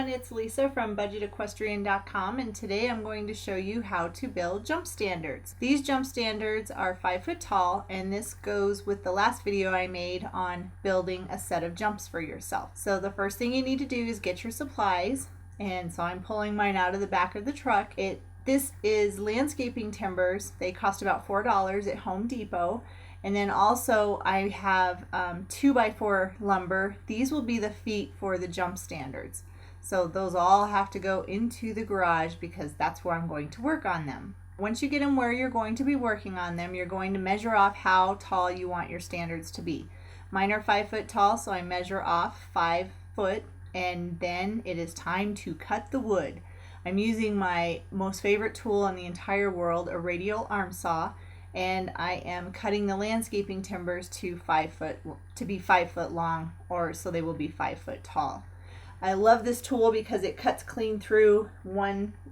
everyone, it's Lisa from budgetequestrian.com, and today I'm going to show you how to build jump standards. These jump standards are 5 foot tall, and this goes with the last video I made on building a set of jumps for yourself. So the first thing you need to do is get your supplies, and so I'm pulling mine out of the back of the truck. This is landscaping timbers. They cost about $4 at Home Depot. And then also I have 2x4 lumber. These will be the feet for the jump standards. So those all have to go into the garage because that's where I'm going to work on them. Once you get them where you're going to be working on them, you're going to measure off how tall you want your standards to be. Mine are 5 foot tall, so I measure off 5 foot, and then it is time to cut the wood. I'm using my most favorite tool in the entire world, a radial arm saw. And I am cutting the landscaping timbers to be 5 foot long, or so they will be 5 foot tall. I love this tool because it cuts clean through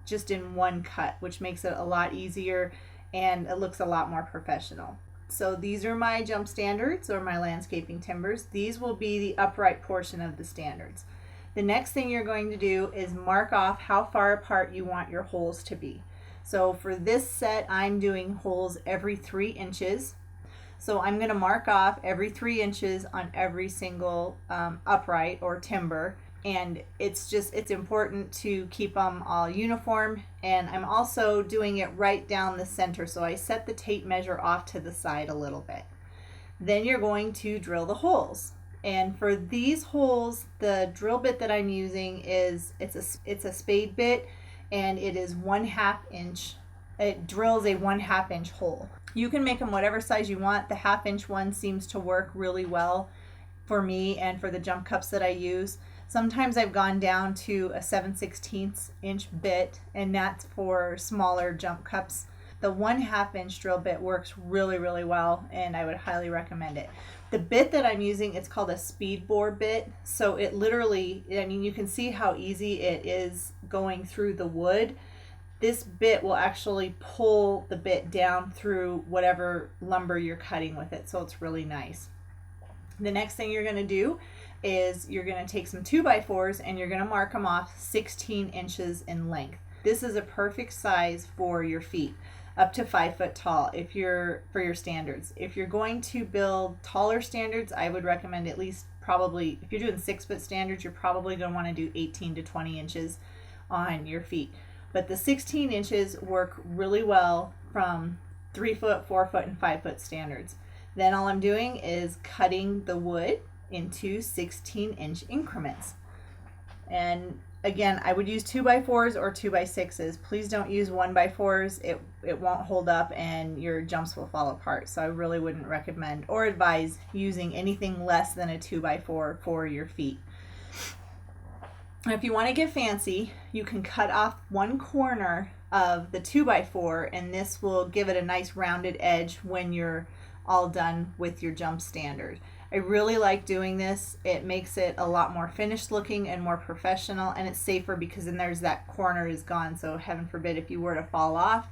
just in one cut, which makes it a lot easier and it looks a lot more professional. So these are my jump standards, or my landscaping timbers. These will be the upright portion of the standards. The next thing you're going to do is mark off how far apart you want your holes to be. So for this set, I'm doing holes every 3 inches. So I'm going to mark off every 3 inches on every single upright or timber. And it's important to keep them all uniform. And I'm also doing it right down the center. So I set the tape measure off to the side a little bit. Then you're going to drill the holes. And for these holes, the drill bit that I'm using it's a spade bit. And it is 1/2 inch. It drills a 1/2 inch hole. You can make them whatever size you want. The 1/2 inch one seems to work really well for me and for the jump cups that I use. Sometimes I've gone down to a 7/16 inch bit, and that's for smaller jump cups. The 1/2 inch drill bit works really, really well, and I would highly recommend it. The bit that I'm using, it's called a speed bore bit. So it literally, you can see how easy it is going through the wood. This bit will actually pull the bit down through whatever lumber you're cutting with it. So it's really nice. The next thing you're going to do is you're going to take some 2x4s and you're going to mark them off 16 inches in length. This is a perfect size for your feet, up to 5 foot tall for your standards. If you're going to build taller standards, I would recommend at least probably, if you're doing 6 foot standards, you're probably going to want to do 18 to 20 inches on your feet. But the 16 inches work really well from 3 foot, 4 foot, and 5 foot standards. Then all I'm doing is cutting the wood into 16-inch increments. And again, I would use 2x4s or 2x6s. Please don't use 1x4s. It won't hold up and your jumps will fall apart. So I really wouldn't recommend or advise using anything less than a 2x4 for your feet. If you want to get fancy, you can cut off one corner of the 2x4, and this will give it a nice rounded edge when you're all done with your jump standard. I really like doing this. It makes it a lot more finished looking and more professional, and it's safer because then that corner is gone. So heaven forbid if you were to fall off,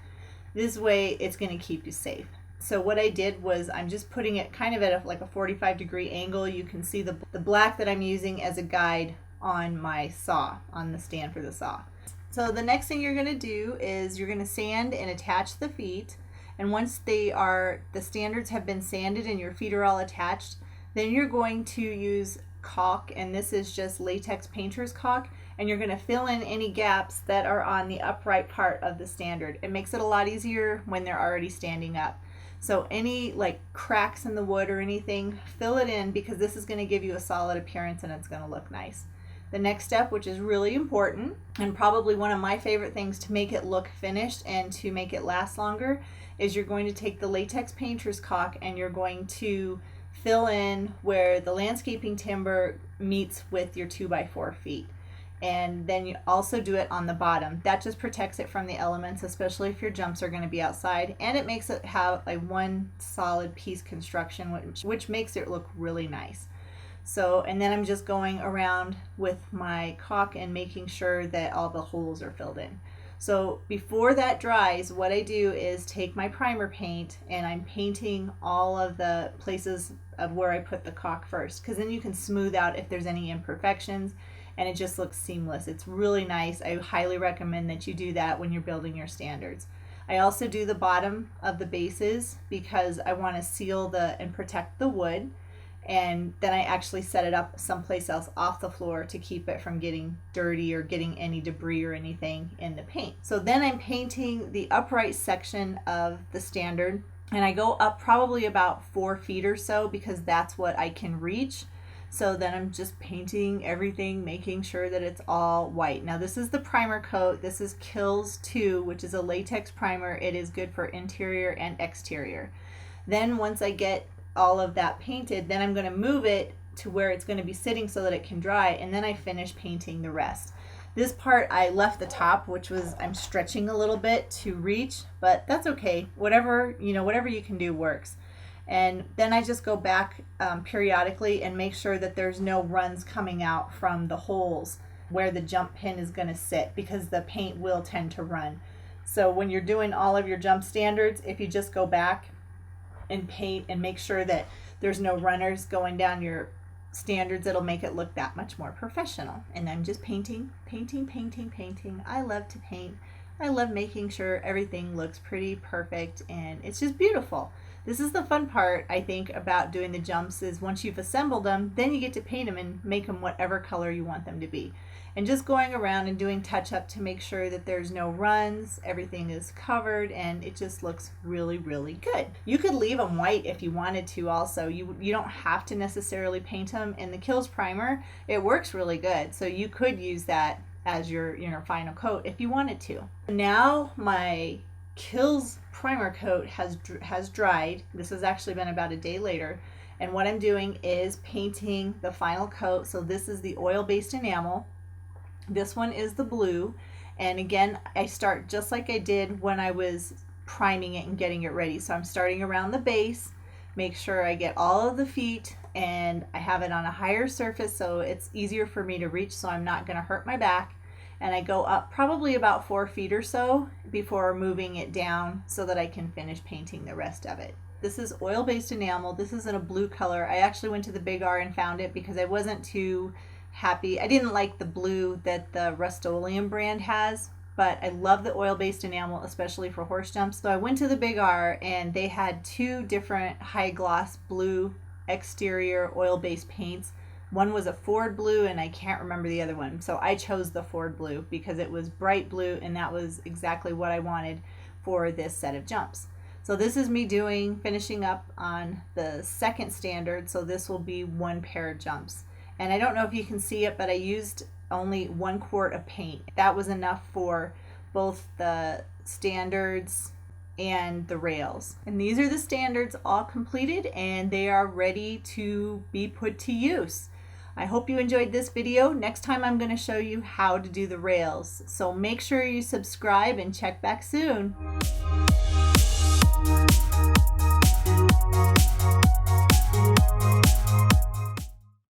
this way it's going to keep you safe. So what I did was I'm just putting it kind of at like a 45-degree angle. You can see the black that I'm using as a guide on my saw, on the stand for the saw. So the next thing you're going to do is you're going to sand and attach the feet. And once the standards have been sanded and your feet are all attached, then you're going to use caulk, and this is just latex painter's caulk, and you're going to fill in any gaps that are on the upright part of the standard. It makes it a lot easier when they're already standing up. So any like cracks in the wood or anything, fill it in, because this is going to give you a solid appearance and it's going to look nice. The next step, which is really important and probably one of my favorite things to make it look finished and to make it last longer, is you're going to take the latex painter's caulk and you're going to fill in where the landscaping timber meets with your 2x4 feet. And then you also do it on the bottom. That just protects it from the elements, especially if your jumps are going to be outside, and it makes it have a one solid piece construction, which makes it look really nice. So, and then I'm just going around with my caulk and making sure that all the holes are filled in. So before that dries, what I do is take my primer paint and I'm painting all of the places of where I put the caulk first, because then you can smooth out if there's any imperfections, and it just looks seamless. It's really nice. I highly recommend that you do that when you're building your standards. I also do the bottom of the bases because I want to seal and protect the wood, and then I actually set it up someplace else off the floor to keep it from getting dirty or getting any debris or anything in the paint. So then I'm painting the upright section of the standard, and I go up probably about 4 feet or so because that's what I can reach. So then I'm just painting everything, making sure that it's all white. Now this is the primer coat. This is Kills 2, which is a latex primer. It is good for interior and exterior. Then once I get all of that painted, then I'm going to move it to where it's going to be sitting so that it can dry, and then I finish painting the rest. This part I left the top, which was, I'm stretching a little bit to reach, but that's okay. Whatever you can do works. And then I just go back periodically and make sure that there's no runs coming out from the holes where the jump pin is going to sit, because the paint will tend to run. So when you're doing all of your jump standards, if you just go back and paint and make sure that there's no runners going down your standards, it'll make it look that much more professional. And I'm just painting. I love to paint. I love making sure everything looks pretty perfect, and it's just beautiful. This is the fun part, I think, about doing the jumps, is once you've assembled them, then you get to paint them and make them whatever color you want them to be. And just going around and doing touch-up to make sure that there's no runs, everything is covered, and it just looks really, really good. You could leave them white if you wanted to also. You don't have to necessarily paint them. In the Kills primer, it works really good, so you could use that as your final coat if you wanted to. Now my Kills primer coat has dried. This has actually been about a day later, and what I'm doing is painting the final coat. So this is the oil-based enamel. This one is the blue, and again I start just like I did when I was priming it and getting it ready. So I'm starting around the base, make sure I get all of the feet, and I have it on a higher surface so it's easier for me to reach, so I'm not going to hurt my back. And I go up probably about 4 feet or so before moving it down so that I can finish painting the rest of it. This is oil-based enamel. This is in a blue color. I actually went to the Big R and found it because I wasn't too happy. I didn't like the blue that the Rust-Oleum brand has, but I love the oil-based enamel, especially for horse jumps. So I went to the Big R and they had 2 different high gloss blue exterior oil-based paints. One was a Ford blue, and I can't remember the other one. So I chose the Ford blue because it was bright blue, and that was exactly what I wanted for this set of jumps. So this is me finishing up on the second standard. So this will be 1 pair of jumps. And I don't know if you can see it, but I used only 1 quart of paint. That was enough for both the standards and the rails. And these are the standards all completed, and they are ready to be put to use. I hope you enjoyed this video. Next time I'm going to show you how to do the rails. So make sure you subscribe and check back soon.